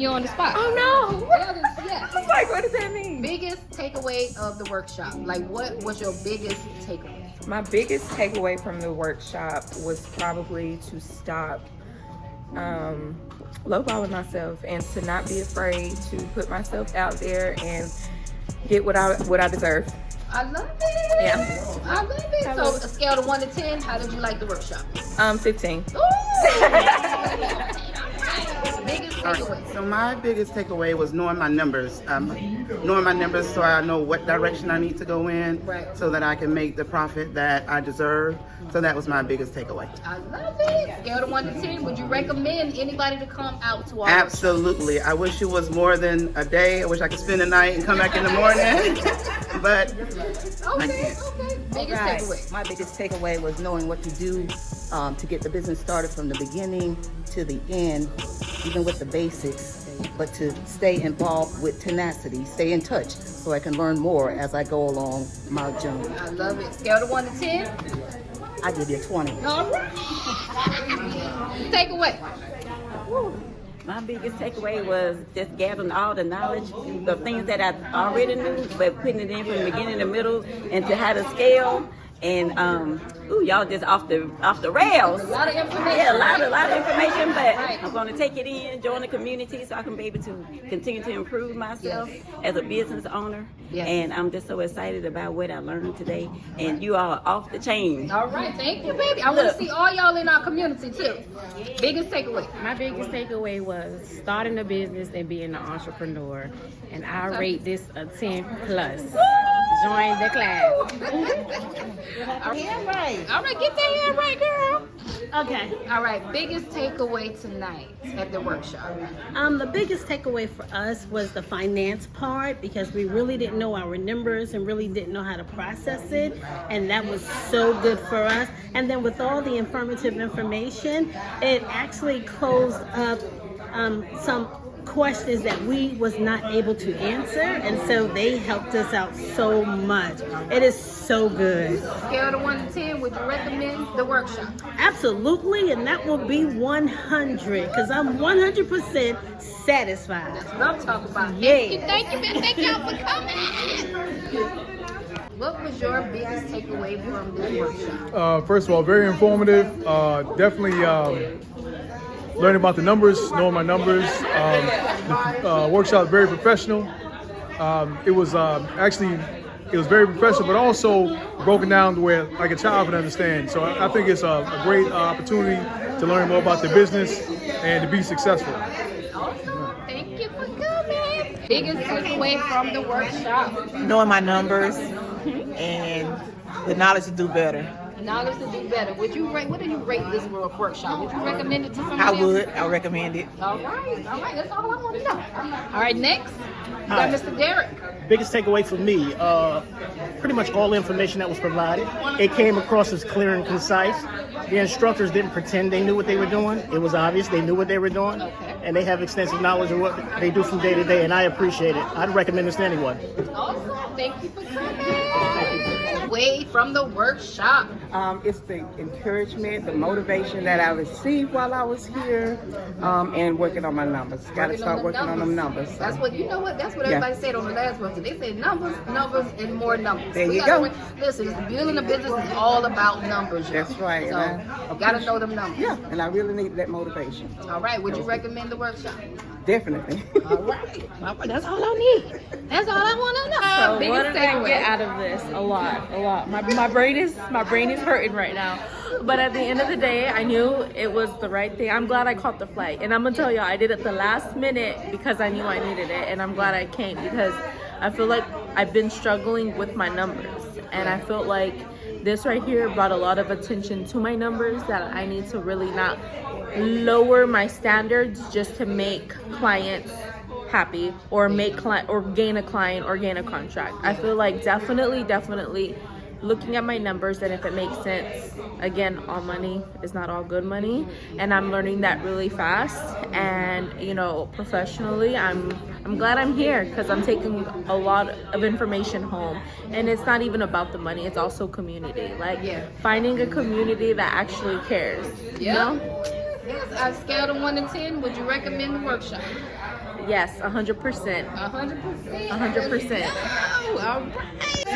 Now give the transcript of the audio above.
You on the spot. Oh no! Yeah. I was like, what does that mean? Biggest takeaway of the workshop. Like, what was your biggest takeaway? My biggest takeaway from the workshop was probably to stop lowballing myself and to not be afraid to put myself out there and get what I deserve. I love it. Yeah. I love it. So, a scale of 1 to 10, how did you like the workshop? 15. Ooh. Biggest takeaway. So my biggest takeaway was knowing my numbers. Knowing my numbers so I know what direction I need to go in, Right. so that I can make the profit that I deserve. So that was my biggest takeaway. I love it. Scale of 1 to 10, would you recommend anybody to come out to our Absolutely. I wish it was more than a day. I wish I could spend the night and come back in the morning. But Okay. Biggest takeaway. My biggest takeaway was knowing what to do to get the business started from the beginning to the end, even with the basics, but to stay involved with tenacity, stay in touch so I can learn more as I go along my journey. I love it. Scale of 1 to 10. I give you a 20. All right. Takeaway. My biggest takeaway was just gathering all the knowledge, the things that I already knew, but putting it in from the beginning, the middle, and to how to scale. And y'all just off the rails. A lot of information. Yeah, a lot of information, but I'm going to take it in, join the community, so I can be able to continue to improve myself as a business owner. Yes. And I'm just so excited about what I learned today. And you all are off the chain. All right, thank you, baby. I want to see all y'all in our community too. Biggest takeaway. My biggest takeaway was starting a business and being an entrepreneur. And I rate this a 10 plus. Join the class. All right, get that hand right, girl. Okay. All right, biggest takeaway tonight at the workshop. The biggest takeaway for us was the finance part, because we really didn't know our numbers and really didn't know how to process it, and that was so good for us. And then with all the informative information, it actually closed up some questions that we was not able to answer, and so they helped us out so much. It is so good. Scale of 1 to 10, would you recommend the workshop? Absolutely, and that will be 100, because I'm 100% satisfied. That's what I'm talking about. Yeah. Thank you, man. Thank y'all for coming. What was your biggest takeaway from this workshop? First of all, very informative. Definitely learning about the numbers, knowing my numbers. The workshop was very professional. It was very professional, but also broken down to where like a child can understand. So I think it's a great opportunity to learn more about the business and to be successful. Awesome. Thank you for coming. Biggest takeaway from the workshop? Knowing my numbers and the knowledge to do better. Knowledge to do better. Would you rate? What do you rate this workshop? Would you recommend it to somebody? I would. I recommend it. All right. That's all I want to know. All right. Next, we got Mr. Derek. Biggest takeaway for me, pretty much all the information that was provided. It came across as clear and concise. The instructors didn't pretend they knew what they were doing. It was obvious they knew what they were doing, and they have extensive knowledge of what they do from day to day, and I appreciate it. I'd recommend this to anyone. Awesome. Thank you for coming. Away from the workshop. It's the encouragement, the motivation that I received while I was here, and working on my numbers. Got to start working on them numbers. So. That's what, you know what, that's what everybody said on the last one. They said numbers, and more numbers. There you go. Listen, building a business is all about numbers. Y'all. That's right. So, you got to know them numbers. Yeah, and I really need that motivation. All right, would you recommend the workshop? Definitely. All right. That's all I need. That's all I want to know. So what did I get out of this? A lot. My brain is hurting right now. But at the end of the day, I knew it was the right thing. I'm glad I caught the flight. And I'm going to tell y'all, I did it the last minute because I knew I needed it. And I'm glad I came because I feel like I've been struggling with my numbers. And I felt like this right here brought a lot of attention to my numbers, that I need to really not lower my standards just to make clients happy or gain a client or gain a contract. I feel like definitely looking at my numbers, and if it makes sense, again, all money is not all good money, and I'm learning that really fast. And professionally, I'm glad I'm here because I'm taking a lot of information home, and it's not even about the money, it's also community, finding a community that actually cares. Yes, I've scaled of 1 to 10. Would you recommend the workshop? Yes, 100%. 100%. 100%. Oh, all right.